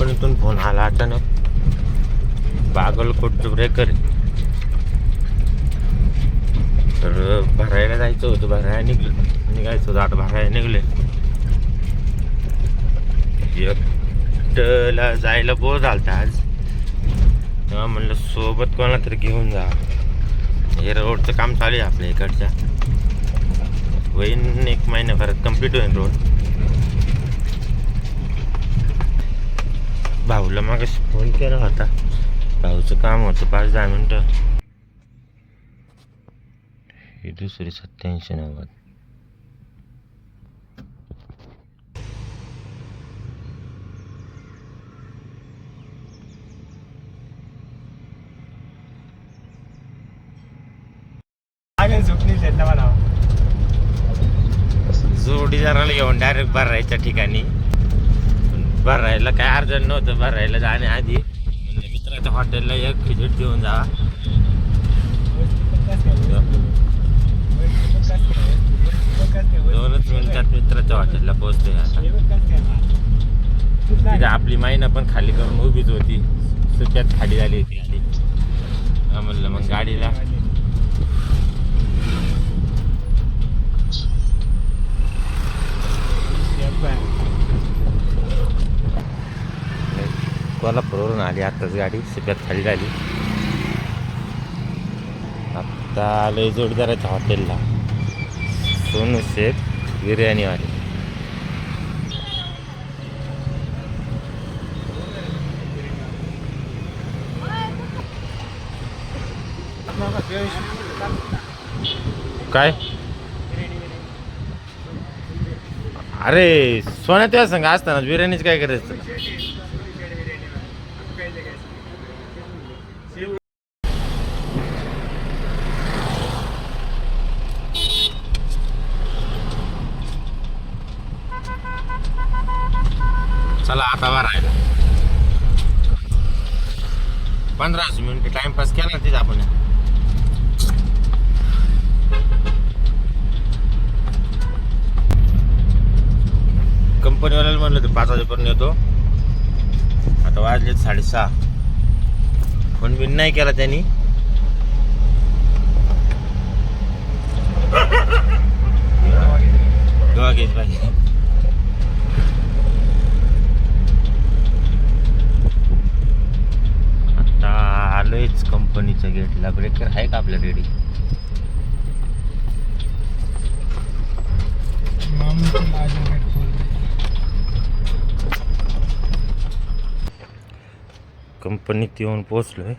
कंपनीतून फोन आला अचानक, बागलकोटचं ब्रेकर आहे. तर भरायला जायचं होतं, निघायचं होतं. आता भरायला निघले. एकटला जायला बोर झालता आज, तेव्हा म्हणलं सोबत कोणाला तरी घेऊन जा. हे रोडचं काम चालू आहे आपल्या इकडच्या, होईन 1 महिन्याभरात कंप्लीट होईल रोड. भाऊला मागाशी फोन केला होता, भाऊचं काम होतं 5-10 मिनटं. ही दुसरी 8790. जोडीदाराला घेऊन डायरेक्ट भरायच्या ठिकाणी. भरायला काय अर्जंट नव्हतं, भरायला जाण्याआधी म्हणजे मित्राच्या हॉटेलला एक व्हिजिट देऊन जा. दोनच मिनिटात मित्राच्या हॉटेलला पोहोचतोय. आता तिथे आपली मायना पण खाली करून उभीच होती, सुट्यात खाली झाली होती गाडी. म्हणलं मग गाडीला कोल्हापूरवरून आली आत्ताच गाडी, सुट्यात खाली झाली. आत्ता आलोय जोडीदाराच्या हॉटेलला, सोनू शेख बिर्याणीवाले. काय अरे सोन्या त्या संग असताना बिर्याणीच काय करायचं. चला आता भरायला 15 मिनिट टाइमपास केला तिथे आपण. कंपनीवाल्याला म्हणलं ते 5 वाजेपर्यंत येतो. आता वाजले 6:30. फोन बिन नाही केला त्यांनी. पाहिजे. आता आलोयच कंपनीच्या गेटला. ब्रेकर आहे का आपल्या रेडी? कंपनीत येऊन पोहोचलोय.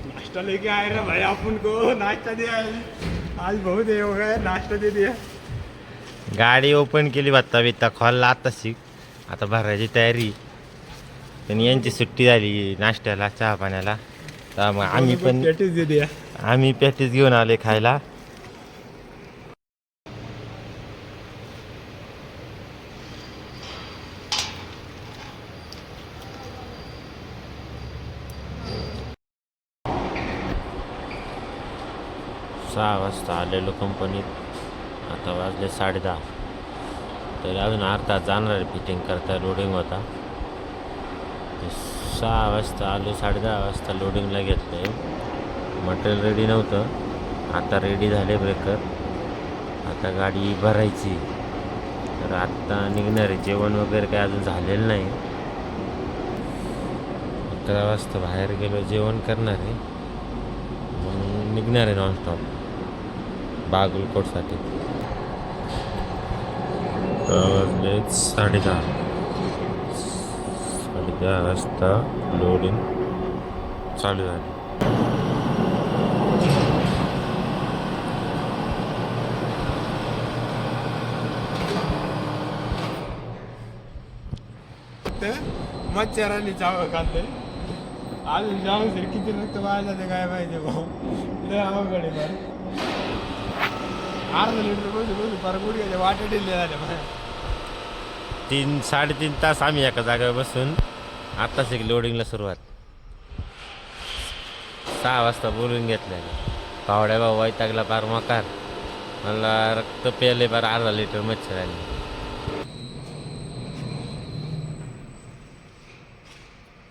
नाश्ता लेके आए रे भाई, अपन को नाश्ता दिया है आज, बहुत हे हो गया, नाश्ता दे दिया. गाडी ओपन केली, भत्ता बित्ता खोलला आता शिक. आता भरायची तयारी. पण यांची सुट्टी झाली नाश्त्याला चहा पाण्याला, तर मग आम्ही पण पॅटीस दे दिया. आम्ही पॅटीस घेऊन आले खायला. सहा वाजता आलेलो कंपनीत. आता वाजले 10:30. तरी अजून अर्धा जाणार आहे फिटिंग करता. लोडिंग होता 6 वाजता आलो. 10:30 वाजता लोडिंगला घेतलं आहे. मटेरियल रेडी नव्हतं, आता रेडी झाले ब्रेकर. आता गाडी भरायची. तर आत्ता निघणार आहे. जेवण वगैरे काय अजून झालेलं नाही. 11 वाजता बाहेर गेलो, जेवण करणार आहे, मग निघणार आहे नॉनस्टॉप बागलकोटसाठी. 10:30 वाजता लोडिंग चालू झाली. मच्छरांनी चावं खाल्लंय. अजून जाऊन सर किती रक्त वाया जाते काय पाहिजे भाऊ. लय अवघड आहे फार. अर्धा लिटर बसून फार गुडघ्याच्या वाटे दिले झाले. 3-3.5 तास आम्ही एका जागेवर बसून आत्ताच एक लोडिंगला सुरुवात. 6 वाजता बोलून घेतलेलं. पावड्या भाऊ वैतागला पार मकार. मला रक्त प्यायले बार अर्धा लिटर मच्छरांनी.